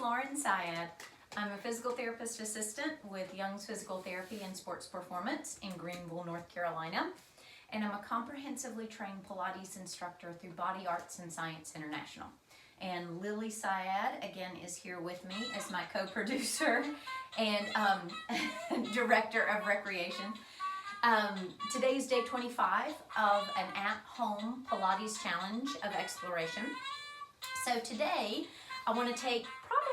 Lauren Syed. I'm a physical therapist assistant with Young's Physical Therapy and Sports Performance in Greenville, North Carolina. And I'm a comprehensively trained Pilates instructor through Body Arts and Science International. And Lily Syed, again, is here with me as my co-producer and director of recreation. Today's day 25 of an at-home Pilates challenge of exploration. So today, I want to take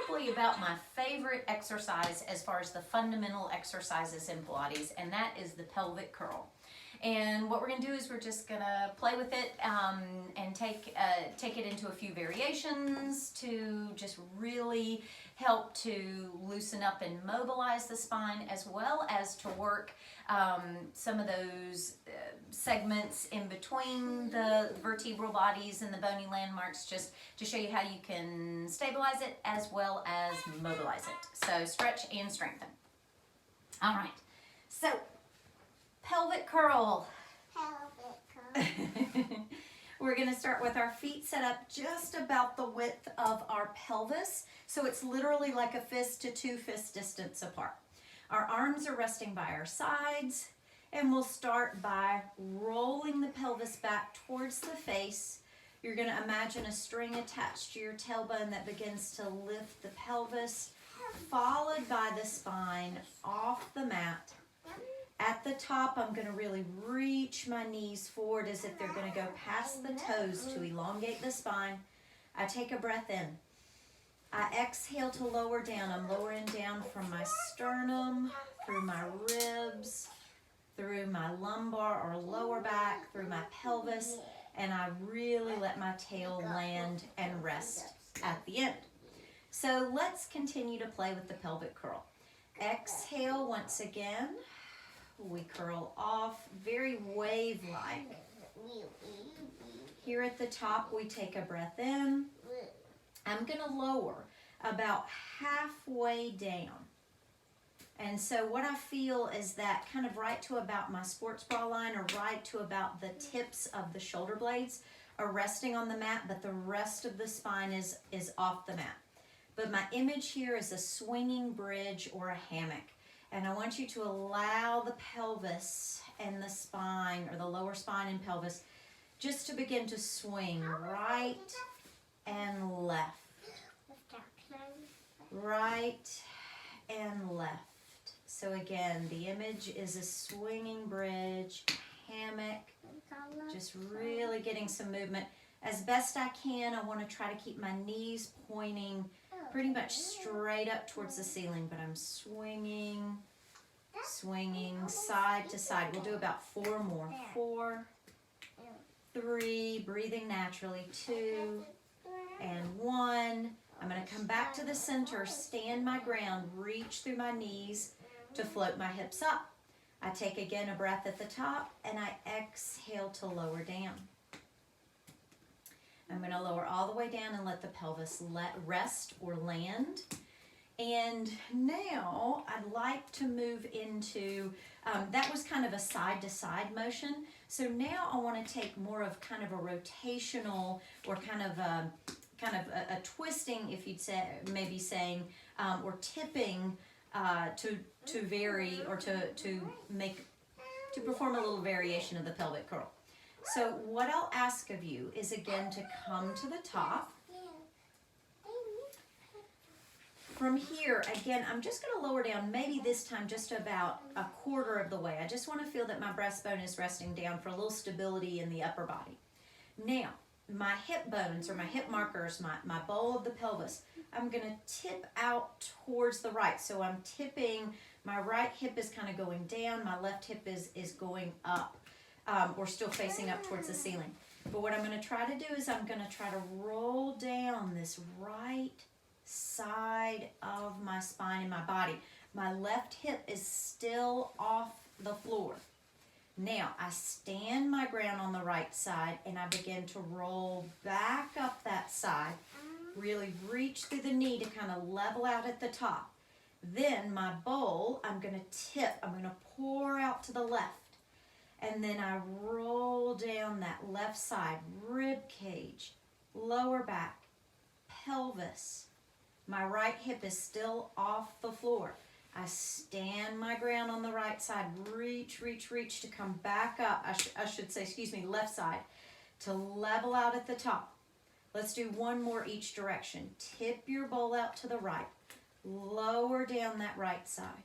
probably about my favorite exercise as far as the fundamental exercises in Pilates, and that is the pelvic curl. And what we're going to do is we're just going to play with it and take it into a few variations to just really help to loosen up and mobilize the spine, as well as to work some of those segments in between the vertebral bodies and the bony landmarks, just to show you how you can stabilize it as well as mobilize it. So stretch and strengthen. All right, so pelvic curl. Pelvic curl. We're going to start with our feet set up just about the width of our pelvis. So it's literally like a fist to 2 fist distance apart. Our arms are resting by our sides, and we'll start by rolling the pelvis back towards the face. You're going to imagine a string attached to your tailbone that begins to lift the pelvis, followed by the spine off the mat. At the top, I'm going to really reach my knees forward as if they're going to go past the toes to elongate the spine. I take a breath in. I exhale to lower down. I'm lowering down from my sternum, through my ribs, through my lumbar or lower back, through my pelvis, and I really let my tail land and rest at the end. So let's continue to play with the pelvic curl. Exhale once again. We curl off, very wave-like. Here at the top, we take a breath in. I'm going to lower about halfway down. And so what I feel is that kind of right to about my sports bra line, or right to about the tips of the shoulder blades are resting on the mat, but the rest of the spine is off the mat. But my image here is a swinging bridge or a hammock. And I want you to allow the pelvis and the spine, or the lower spine and pelvis, just to begin to swing right and left. Right and left. So again, the image is a swinging bridge, hammock, just really getting some movement. As best I can, I want to try to keep my knees pointing pretty much straight up towards the ceiling, but I'm swinging side to side. We'll do about 4 more. 4, 3, breathing naturally, 2, and 1. I'm going to come back to the center, stand my ground, reach through my knees to float my hips up. I take again a breath at the top, and I exhale to lower down. I'm going to lower all the way down and let the pelvis rest or land. And now I'd like to move into, that was kind of a side-to-side motion. So now I want to take more of kind of a rotational, or kind of a twisting, if you'd say, maybe saying, or tipping to vary, or to perform a little variation of the pelvic curl. So what I'll ask of you is again to come to the top. From here, again, I'm just going to lower down, maybe this time just about 1/4 of the way. I just want to feel that my breastbone is resting down for a little stability in the upper body. Now, my hip bones, or my hip markers, my bowl of the pelvis, I'm going to tip out towards the right. So I'm tipping, my right hip is kind of going down, my left hip is going up. Or still facing up towards the ceiling. But what I'm going to try to do is I'm going to try to roll down this right side of my spine and my body. My left hip is still off the floor. Now I stand my ground on the right side, and I begin to roll back up that side. Really reach through the knee to kind of level out at the top. Then my bowl, I'm going to tip. I'm going to pour out to the left. And then I roll down that left side, rib cage, lower back, pelvis, My right hip is still off the floor. I stand my ground on the right side, reach, reach, reach to come back up. I should say, excuse me, left side, to level out at the top. Let's do one more each direction. Tip your bowl out to the right. Lower down that right side.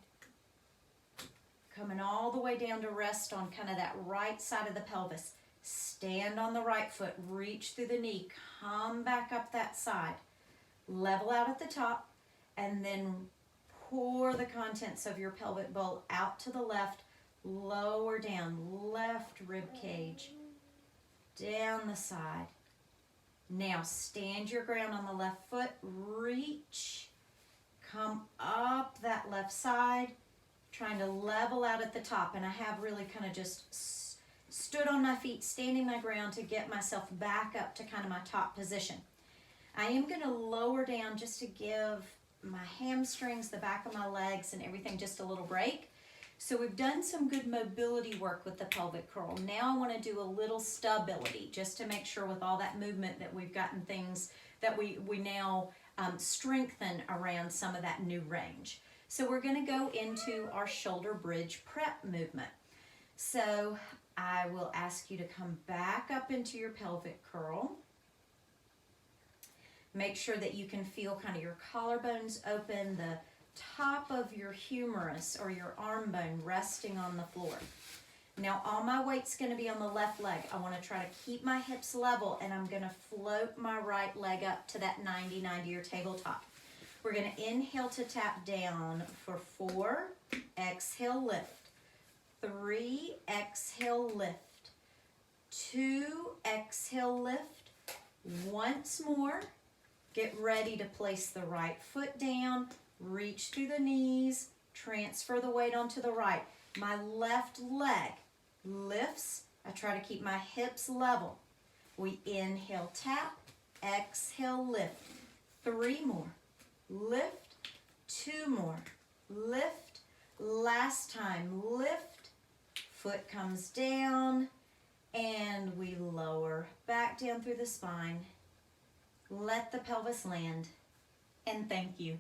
Coming all the way down to rest on kind of that right side of the pelvis. Stand on the right foot, reach through the knee, come back up that side. Level out at the top, and then pour the contents of your pelvic bowl out to the left, lower down, left rib cage, down the side. Now stand your ground on the left foot, reach, come up that left side, trying to level out at the top. And I have really kind of just stood on my feet, standing my ground to get myself back up to kind of my top position. I am going to lower down just to give my hamstrings, the back of my legs, and everything just a little break. So we've done some good mobility work with the pelvic curl. Now I want to do a little stability just to make sure with all that movement that we've gotten things that we now strengthen around some of that new range. So we're going to go into our shoulder bridge prep movement. So I will ask you to come back up into your pelvic curl. Make sure that you can feel kind of your collarbones open, the top of your humerus or your arm bone resting on the floor. Now all my weight's going to be on the left leg. I want to try to keep my hips level, and I'm going to float my right leg up to that 90-90 or tabletop. We're going to inhale to tap down for 4, exhale, lift. 3, exhale, lift. 2, exhale, lift. Once more. Get ready to place the right foot down, reach through the knees, transfer the weight onto the right. My left leg lifts. I try to keep my hips level. We inhale, tap, exhale, lift. 3 more. Lift. 2 more. Lift. Last time, lift. Foot comes down, and we lower back down through the spine. Let the pelvis land, and thank you.